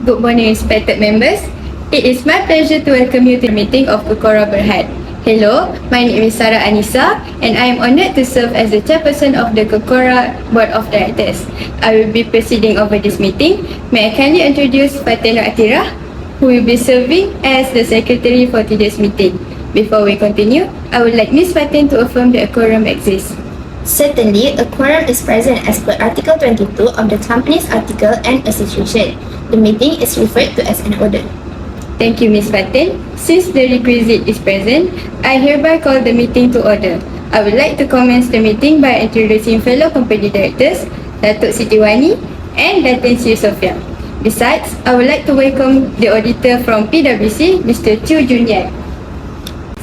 Good morning, respected members. It is my pleasure to welcome you to the meeting of Ukora Berhad. Hello, my name is Anissa and I am honoured to serve as the chairperson of the Ukora Board of Directors. I will be presiding over this meeting. May I kindly introduce Fatin and Athirah, who will be serving as the secretary for today's meeting. Before we continue, I would like Ms. Fatin to affirm that a quorum exists. Certainly, a quorum is present as per Article 22 of the Companies Article and Association. The meeting is referred to as an order. Thank you, Ms. Fatin. Since the requisite is present, I hereby call the meeting to order. I would like to commence the meeting by introducing fellow company directors, Datuk Siti Wani and Datin Sri Sofea. Besides, I would like to welcome the auditor from PwC, Mr. Chew Jun Yan.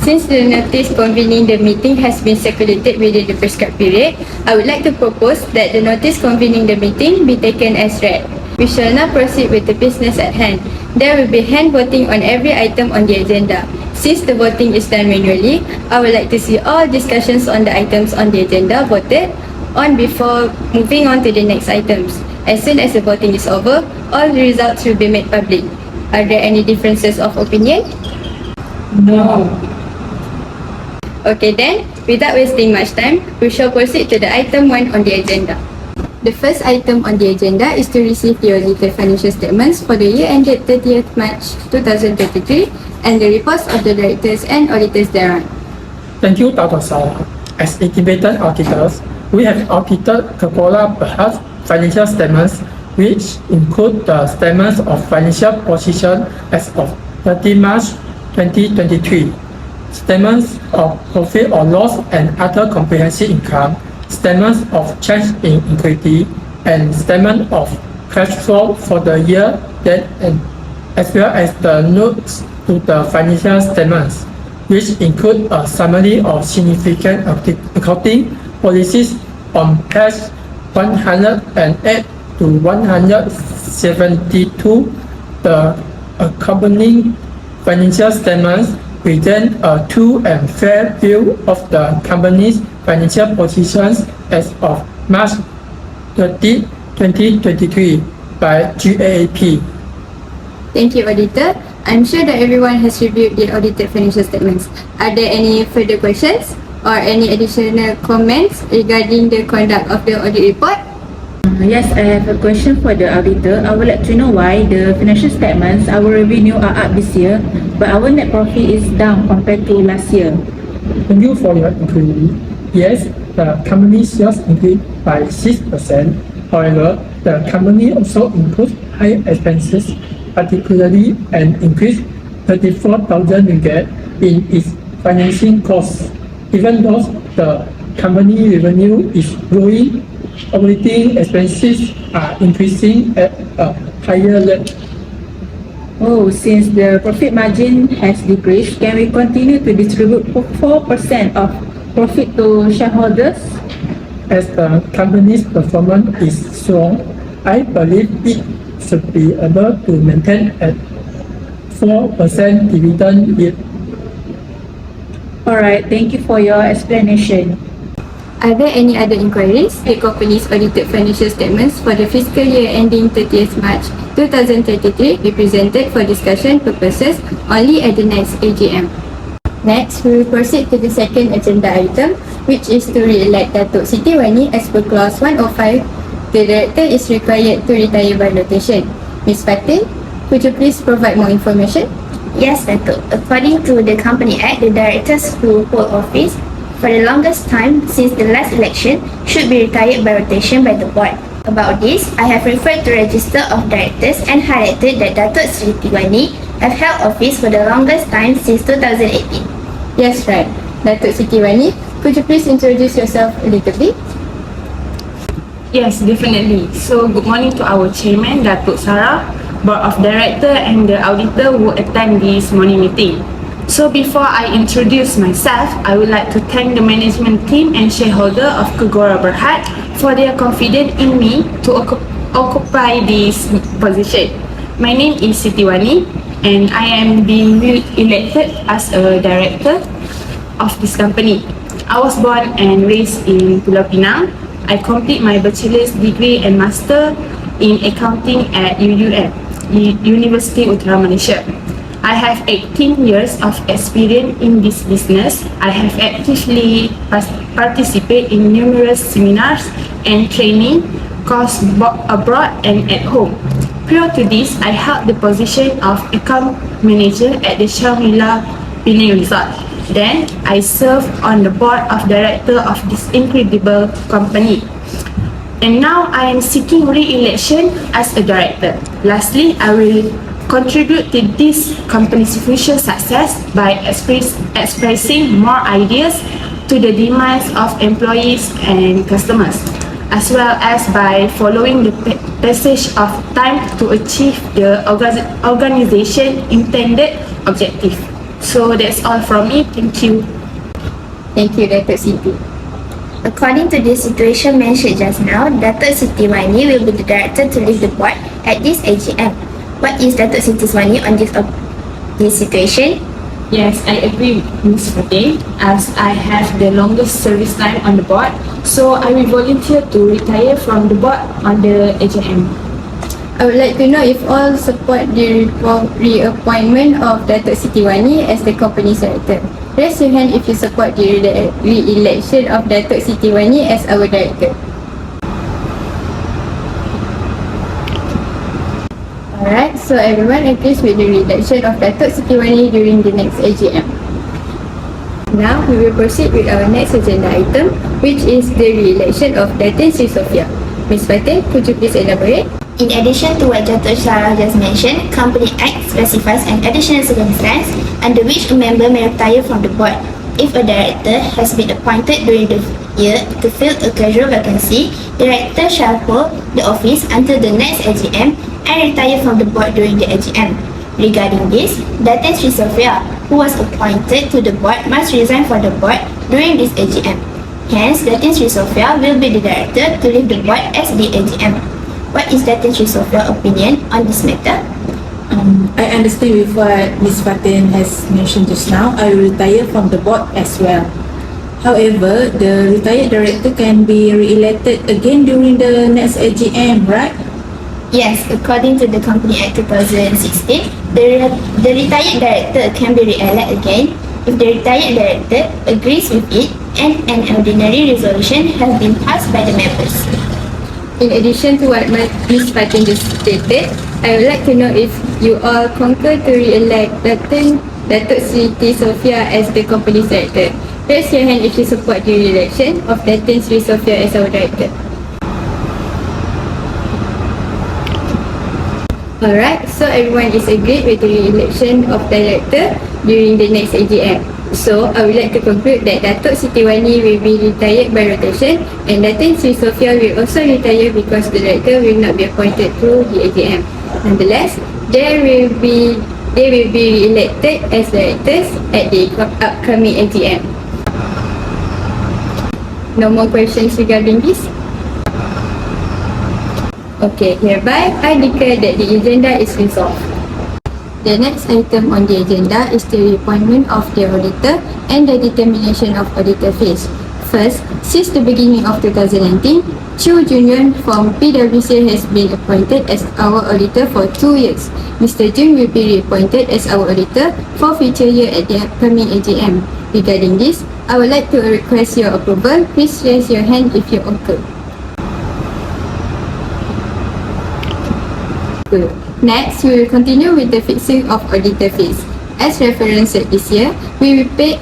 Since the notice convening the meeting has been circulated within the prescribed period, I would like to propose that the notice convening the meeting be taken as read. We shall now proceed with the business at hand. There will be hand voting on every item on the agenda. Since the voting is done manually, I would like to see all discussions on the items on the agenda voted on before moving on to the next items. As soon as the voting is over, all the results will be made public. Are there any differences of opinion? No. Okay then, without wasting much time, we shall proceed to the item 1 on the agenda. The first item on the agenda is to receive the audited financial statements for the year ended 30th March 2023 and the reports of the directors and auditors thereon. Thank you, Dr. Sarah. As independent auditors, we have audited Ukora Berhad's financial statements, which include the statements of financial position as of 30 March 2023, statements of profit or loss and other comprehensive income, statements of change in equity, and statement of cash flow for the year that end, as well as the notes to the financial statements, which include a summary of significant accounting policies on page 108 to 172. The accompanying financial statements present a true and fair view of the company's financial positions as of March 30, 2023 by GAAP. Thank you, Auditor. I'm sure that everyone has reviewed the audited financial statements. Are there any further questions or any additional comments regarding the conduct of the audit report? Yes, I have a question for the auditor. I would like to know why the financial statements, our revenue are up this year, but our net profit is down compared to last year. Thank you for your inquiry. Yes, the company's sales increased by 6%. However, the company also incurred high expenses, particularly an increase 34,000 ringgit in its financing costs. Even though the company revenue is growing, operating expenses are increasing at a higher rate. Oh, since the profit margin has decreased, can we continue to distribute 4% of profit to shareholders? As the company's performance is strong, I believe it should be able to maintain at 4% dividend yield. Alright, thank you for your explanation. Are there any other inquiries? The company's audited financial statements for the fiscal year ending 30th March 2033 be presented for discussion purposes only at the next AGM. Next, we will proceed to the second agenda item, which is to re-elect Datuk Siti Wani as per clause 105. The director is required to retire by rotation. Ms. Fatin, could you please provide more information? Yes, Datuk. According to the Company Act, the directors who hold office for the longest time since the last election should be retired by rotation by the board. About this, I have referred to Register of Directors and highlighted that Datuk Siti Wani have held office for the longest time since 2018. Yes, right. Datuk Siti Wani, could you please introduce yourself a little bit? Yes, definitely. So, good morning to our chairman, Datuk Sarah, board of director and the auditor who attend this morning meeting. So, before I introduce myself, I would like to thank the management team and shareholder of Ukora Berhad for their confidence in me to occupy this position. My name is Siti Wani and I am being elected as a director of this company. I was born and raised in Pulau Pinang. I complete my bachelor's degree and master in accounting at UUM. University UTARA, Malaysia. I have 18 years of experience in this business. I have actively participated in numerous seminars and training courses abroad and at home. Prior to this, I held the position of account manager at the Shangri-La Penang Resort. Then, I served on the board of director of this incredible company. And now I am seeking re-election as a director. Lastly, I will contribute to this company's future success by expressing more ideas to the demands of employees and customers, as well as by following the passage of time to achieve the organization intended objective. So that's all from me. Thank you. Thank you, Datuk Siti. According to the situation mentioned just now, Datuk Siti Zuaini will be the director to leave the board at this AGM. What is Datuk Siti Zuaini on this situation? Yes, I agree with Ms. Fatin, as I have the longest service time on the board, so I will volunteer to retire from the board on the AGM. I would like to know if all support the reappointment of Datuk Siti Zuaini as the company's director. Raise your hand if you support the re-election of Datuk Siti Zuaini as our director. Alright, so everyone agrees with the re-election of Datuk Siti Zuaini during the next AGM. Now we will proceed with our next agenda item, which is the re-election of Datin Sri Sofea. Ms. Fatin, could you please elaborate? In addition to what Datuk Sarah just mentioned, Company Act specifies an additional circumstance under which a member may retire from the board. If a director has been appointed during the year to fill a casual vacancy, the director shall hold the office until the next AGM and retire from the board during the AGM. Regarding this, Datin Sri Sofea, who was appointed to the board, must resign from the board during this AGM. Hence, Datin Sri Sofea will be the director to leave the board as the AGM. What is Datin Sri Sofia's opinion on this matter? I understand with what Ms. Fatin has mentioned just now. I will retire from the board as well. However, the retired director can be re-elected again during the next AGM, right? Yes, according to the Company Act 2016, the retired director can be re-elected again if the retired director agrees with it and an ordinary resolution has been passed by the members. In addition to what Ms. Fatin just stated, I would like to know if you all concur to re-elect Datuk Siti Sofea as the company's director. Raise your hand if you support the re-election of Datin Sri Sofea as our director. Alright, so everyone is agreed with the re-election of director during the next AGM. So, I would like to conclude that Datuk Siti Zuaini will be retired by rotation and Datin Sri Sofea will also retire because the director will not be appointed through the AGM. Nonetheless, they will be re-elected as directors at the upcoming AGM. No more questions regarding this? Okay, hereby I declare that the agenda is resolved. The next item on the agenda is the reappointment of the auditor and the determination of auditor fees. First, since the beginning of 2019, Chew Jun Yan from PwC has been appointed as our auditor for 2 years. Mr. Jun will be reappointed as our auditor for future year at the upcoming AGM. Regarding this, I would like to request your approval. Please raise your hand if you concur. Good. Next, we will continue with the fixing of auditor fees. As referenced this year, we will pay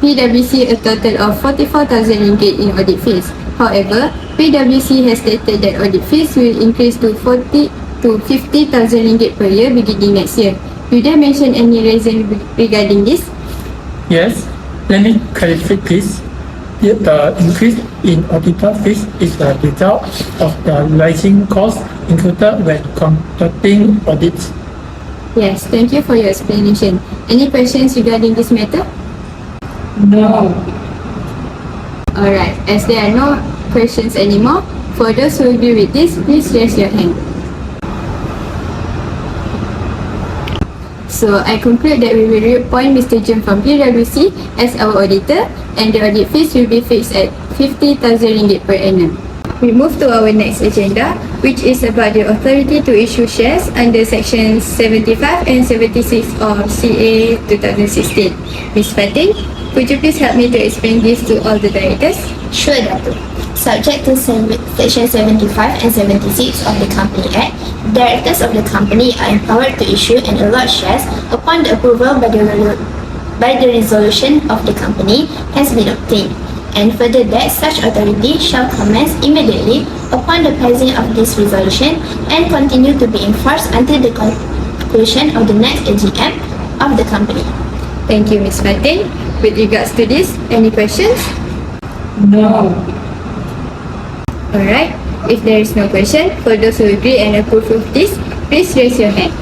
PwC a total of 44,000 ringgit in audit fees. However, PwC has stated that audit fees will increase to 40 to 50,000 ringgit per year beginning next year. Will they mention any reason regarding this? Yes, let me clarify please. The increase in auditor fees is the result of the rising costs incurred when conducting audits. Yes, thank you for your explanation. Any questions regarding this matter? No. Alright, as there are no questions anymore, for those who agree with this, please raise your hand. So I conclude that we will reappoint Mr. Jun from PwC as our auditor and the audit fees will be fixed at 50,000 ringgit per annum. We move to our next agenda, which is about the authority to issue shares under sections 75 and 76 of CA 2016. Ms. Fatin, could you please help me to explain this to all the directors? Sure, Dato'. Subject to Section 75 and 76 of the Company Act, directors of the company are empowered to issue and allot shares upon the approval by the resolution of the company has been obtained, and further that such authority shall commence immediately upon the passing of this resolution and continue to be enforced until the conclusion of the next AGM of the company. Thank you, Ms. Fatin. With regards to this, any questions? No. Alright, if there is no question, for those who agree and approve of this, please raise your hand.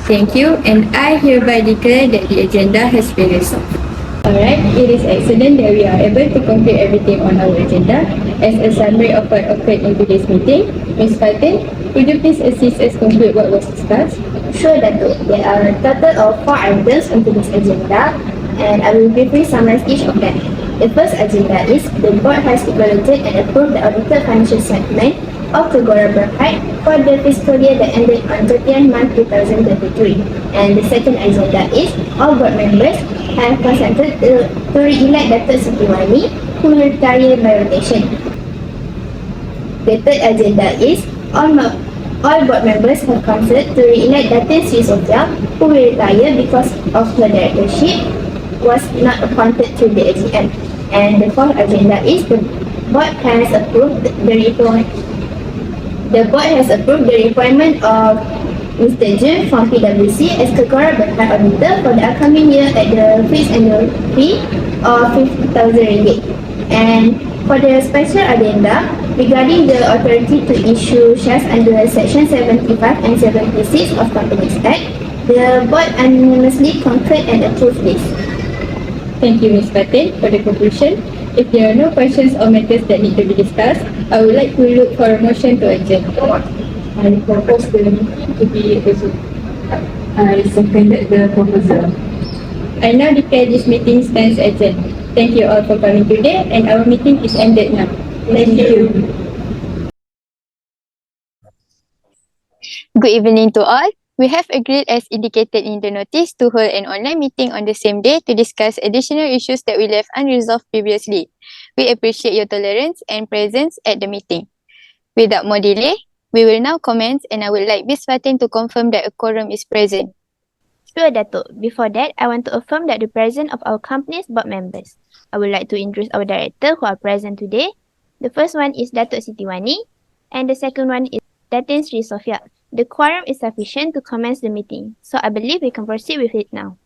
Thank you, and I hereby declare that the agenda has been resolved. Alright, it is excellent that we are able to complete everything on our agenda. As a summary of what occurred in today's meeting, Ms. Fatin, could you please assist us conclude what was discussed? Sure, Dato'. There are a total of 4 items on today's agenda, and I will briefly summarize each of them. The first agenda is the board has evaluated and approved the audited financial statement of Kegora Berhad for the fiscal year that ended on 30th March 2023. And the second agenda is all board members have consented to re-elect Dato' Zuaini, who will retire by rotation. The third agenda is all board members have consented to re-elect Dato' Sofea, who will retire because of her directorship was not appointed to the AGM. And the fourth agenda is the board has approved the reappointment of Mr. Jun from PwC as Kegora Berhad auditor for the upcoming year at the fixed annual fee of RM50,000. And for the special agenda regarding the authority to issue shares under Section 75 and 76 of Companies Act, the board unanimously concurred and approved this. Thank you, Ms. Fatin, for the conclusion. If there are no questions or matters that need to be discussed, I would like to look for a motion to adjourn. I propose the meeting to be adjourned. I seconded the proposal. I now declare this meeting stands adjourned. Thank you all for coming today, and our meeting is ended now. Thank you. Good evening to all. We have agreed as indicated in the notice to hold an online meeting on the same day to discuss additional issues that we left unresolved previously. We appreciate your tolerance and presence at the meeting. Without more delay, we will now commence, and I would like Ms. Fatin to confirm that a quorum is present. Sure, Dato'. Before that, I want to affirm that the presence of our company's board members. I would like to introduce our directors who are present today. The first one is Dato' Sitiwani, and the second one is Datin Sri Sofia. The quorum is sufficient to commence the meeting, so I believe we can proceed with it now.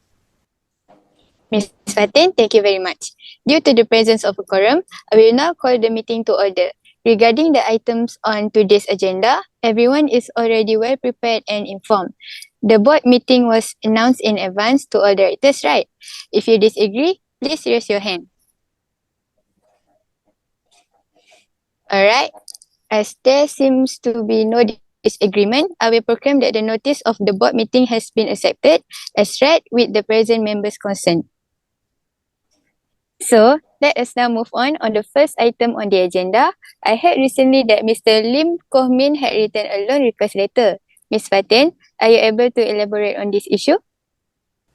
Ms. Fatin, thank you very much. Due to the presence of a quorum, I will now call the meeting to order. Regarding the items on today's agenda, everyone is already well prepared and informed. The board meeting was announced in advance to all directors, right? If you disagree, please raise your hand. Alright, as there seems to be no disagreement, I will proclaim that the notice of the board meeting has been accepted as read with the present members' consent. So, let us now move on the first item on the agenda. I heard recently that Mr. Lim Koh Min had written a loan request letter. Ms. Fatin, are you able to elaborate on this issue?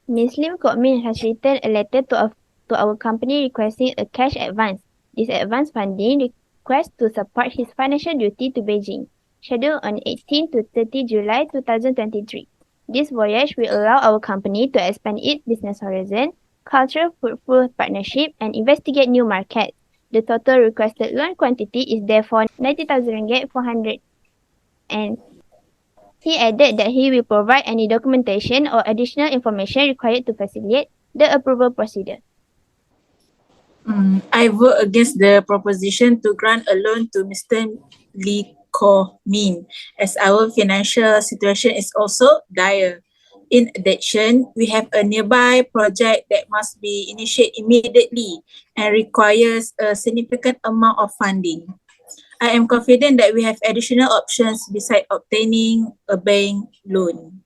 Ms. Lim Koh Min has written a letter to our company requesting a cash advance. This advance funding request to support his financial duty to Beijing, scheduled on 18 to 30 July 2023. This voyage will allow our company to expand its business horizon, culture fruitful partnership, and investigate new markets. The total requested loan quantity is therefore 90,000 ringgit 400. And he added that he will provide any documentation or additional information required to facilitate the approval procedure. I vote against the proposition to grant a loan to Mr. Lee Koh Min, as our financial situation is also dire. In addition, we have a nearby project that must be initiated immediately and requires a significant amount of funding. I am confident that we have additional options besides obtaining a bank loan.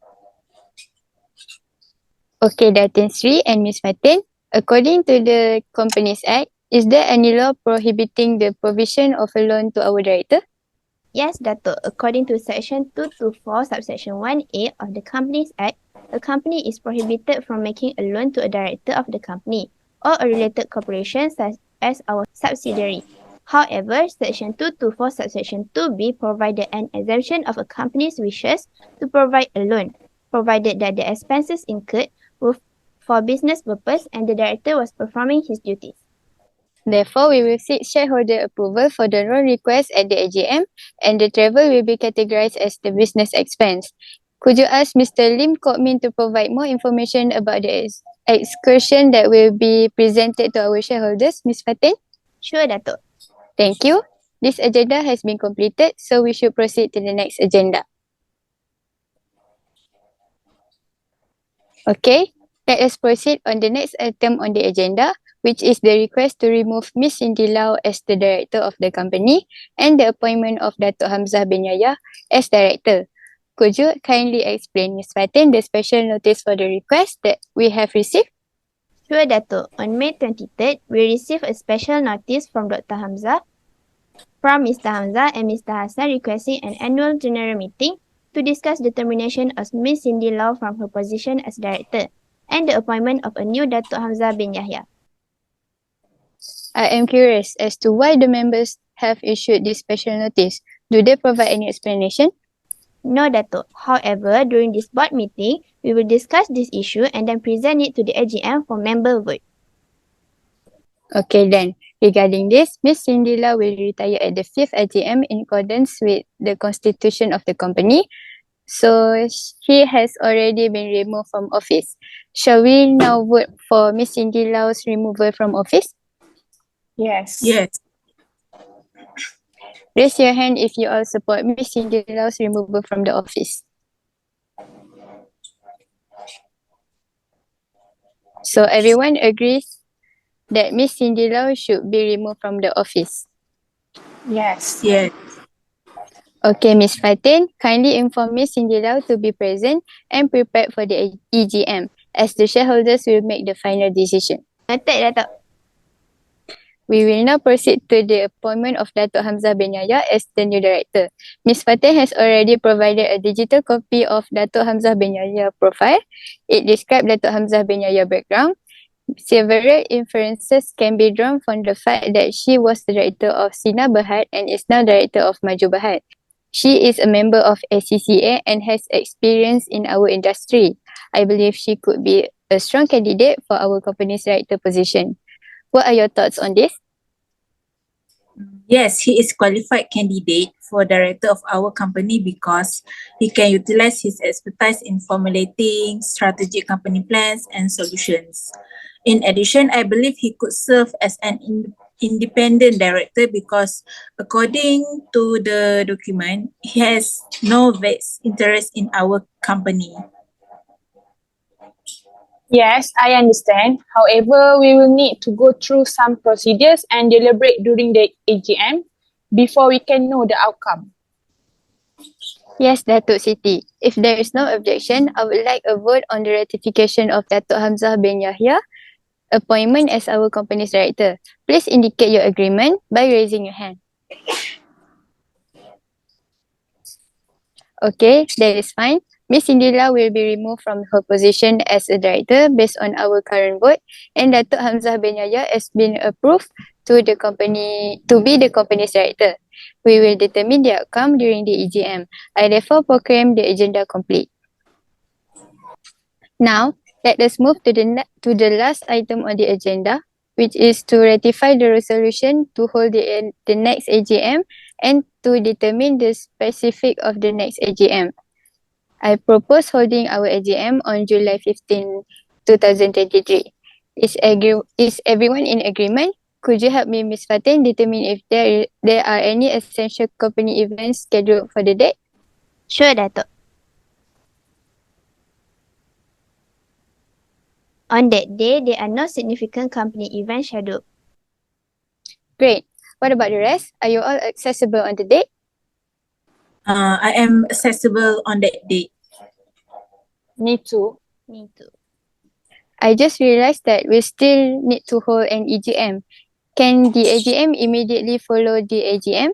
Okay, Datin Sri and Ms. Fatin, according to the Companies Act, Is there any law prohibiting the provision of a loan to our director? Yes, Dato'. According to Section 224, subsection 1A of the Companies Act, a company is prohibited from making a loan to a director of the company or a related corporation such as our subsidiary. However, Section 224, subsection 2B provided an exemption of a company's wishes to provide a loan, provided that the expenses incurred were for business purpose and the director was performing his duties. Therefore, we will seek shareholder approval for the loan request at the AGM, and the travel will be categorized as the business expense. Could you ask Mr. Lim Kok Min to provide more information about the excursion that will be presented to our shareholders, Ms. Fatin? Sure, Dato'. Thank you. This agenda has been completed, so we should proceed to the next agenda. Okay, let us proceed on the next item on the agenda, which is the request to remove Ms. Cindy Lau as the director of the company and the appointment of Dato' Hamzah bin Yahya as director. Could you kindly explain, Ms. Fatin, the special notice for the request that we have received? Sure, Dato'. On May 23rd, we received a special notice from Dr. Hamzah, from Mr. Hamzah and Mr. Hassan requesting an annual general meeting to discuss the termination of Ms. Cindy Lau from her position as director and the appointment of a new Dato' Hamzah bin Yahya. I am curious as to why the members have issued this special notice. Do they provide any explanation? No, Dato'. However, during this board meeting, we will discuss this issue and then present it to the AGM for member vote. Okay then, regarding this, Ms. Cindy Lau will retire at the 5th AGM in accordance with the constitution of the company. So, she has already been removed from office. Shall we now vote for Ms. Cindy Lau's removal from office? Yes. Yes. Raise your hand if you all support Ms. Cindy Lau's removal from the office. So, everyone agrees that Ms. Cindy Lau should be removed from the office. Yes. Yes. Okay, Ms. Fatin, kindly inform Ms. Cindy Lau to be present and prepared for the EGM, as the shareholders will make the final decision. Noted, Dato'. We will now proceed to the appointment of Dato' Hamzah bin Yahya as the new director. Ms. Fatin has already provided a digital copy of Dato' Hamzah bin Yahya profile. It describes Dato' Hamzah bin Yahya background. Several inferences can be drawn from the fact that she was the director of Sina Berhad and is now director of Maju Berhad. She is a member of ACCA and has experience in our industry. I believe she could be a strong candidate for our company's director position. What are your thoughts on this? Yes, he is qualified candidate for director of our company because he can utilize his expertise in formulating strategic company plans and solutions. In addition, I believe he could serve as an independent director because according to the document, he has no vested interest in our company. Yes, I understand. However, we will need to go through some procedures and deliberate during the AGM before we can know the outcome. Yes, Datuk Siti. If there is no objection, I would like a vote on the ratification of Datuk Hamzah bin Yahya appointment as our company's director. Please indicate your agreement by raising your hand. Okay, that is fine. Ms. Indira will be removed from her position as a director based on our current vote, and Datuk Hamzah bin Yahya has been approved to the company to be the company's director. We will determine the outcome during the EGM. I therefore proclaim the agenda complete. Now, let us move to the last item on the agenda, which is to ratify the resolution to hold the next AGM and to determine the specific of the next AGM. I propose holding our AGM on July 15, 2023. Is everyone in agreement? Could you help me, Ms. Fatin, determine if there are any essential company events scheduled for the date? Sure, Dato'. On that day, there are no significant company events scheduled. Great. What about the rest? Are you all accessible on the date? I am accessible on that date. Me too. Me too. I just realized that we still need to hold an EGM. Can the AGM immediately follow the AGM?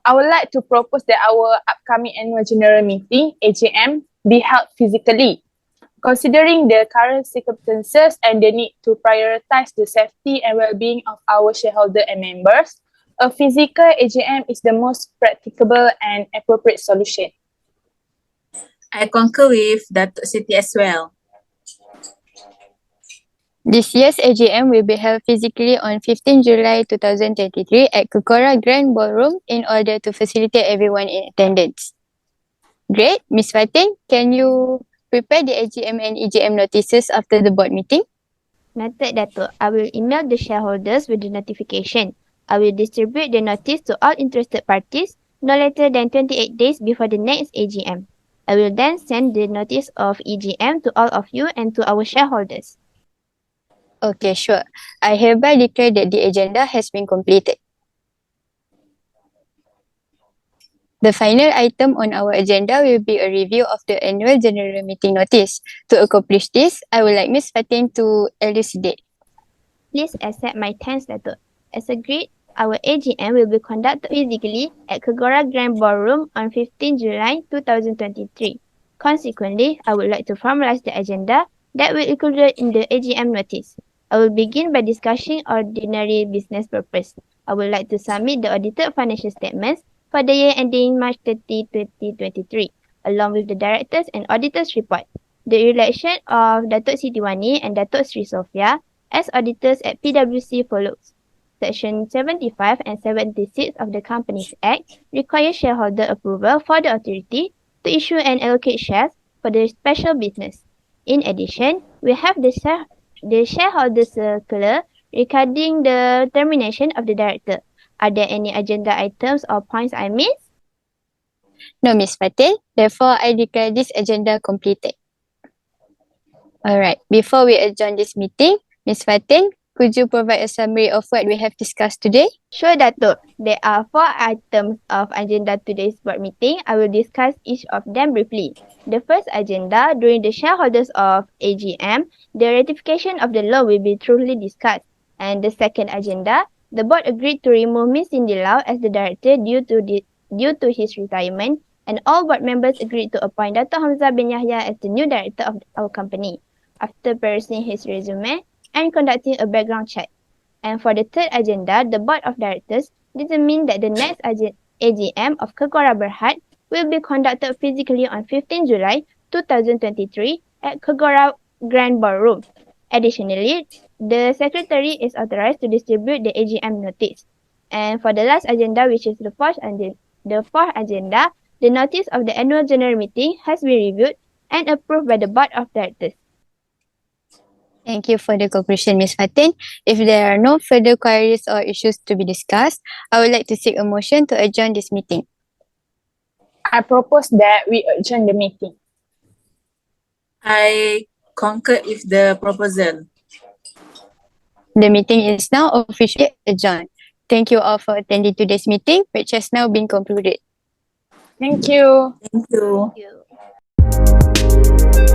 I would like to propose that our upcoming annual general meeting, AGM, be held physically. Considering the current circumstances and the need to prioritize the safety and well-being of our shareholder and members, a physical AGM is the most practicable and appropriate solution. I concur with Datuk Siti as well. This year's AGM will be held physically on 15 July 2023 at Kekora Grand Ballroom in order to facilitate everyone in attendance. Great. Ms. Fatin, can you prepare the AGM and EGM notices after the board meeting? Noted, Datuk. I will email the shareholders with the notification. I will distribute the notice to all interested parties no later than 28 days before the next AGM. I will then send the notice of EGM to all of you and to our shareholders. Okay, sure. I hereby declare that the agenda has been completed. The final item on our agenda will be a review of the annual general meeting notice. To accomplish this, I would like Ms. Fatin to elucidate. Please accept my thanks, Datuk. As agreed, our AGM will be conducted physically at Kegora Grand Ballroom on 15 July 2023. Consequently, I would like to formalize the agenda that will be included in the AGM notice. I will begin by discussing ordinary business purpose. I would like to submit the audited financial statements for the year ending March 30, 2023, along with the directors and auditors report. The election of Datuk Zuaini and Datuk Sri Sofea as auditors at PwC follows. Section 75 and 76 of the Companies Act require shareholder approval for the authority to issue and allocate shares for the special business. In addition, we have the shareholder circular regarding the termination of the director. Are there any agenda items or points I missed? No, Ms. Fatin. Therefore, I declare this agenda completed. Alright, before we adjourn this meeting, Ms. Fatin, could you provide a summary of what we have discussed today? Sure, Datuk. There are 4 items of agenda today's board meeting. I will discuss each of them briefly. The first agenda, during the shareholders of AGM, the ratification of the law will be thoroughly discussed. And the second agenda, the board agreed to remove Ms. Cindy Lau as the director due to his retirement, and all board members agreed to appoint Dr. Hamzah bin Yahya as the new director of our company, after perusing his resume and conducting a background check. And for the third agenda, the board of directors determined that the next AGM of Kegora Berhad will be conducted physically on 15 July 2023 at Kegora Grand Ballroom. Additionally, the secretary is authorized to distribute the AGM notice. And for the last agenda, which is the fourth agenda, the notice of the annual general meeting has been reviewed and approved by the board of directors. Thank you for the conclusion, Ms. Fatin. If there are no further queries or issues to be discussed, I would like to seek a motion to adjourn this meeting. I propose that we adjourn the meeting. I concur with the proposal. The meeting is now officially adjourned. Thank you all for attending today's meeting, which has now been concluded. Thank you. Thank you. Thank you.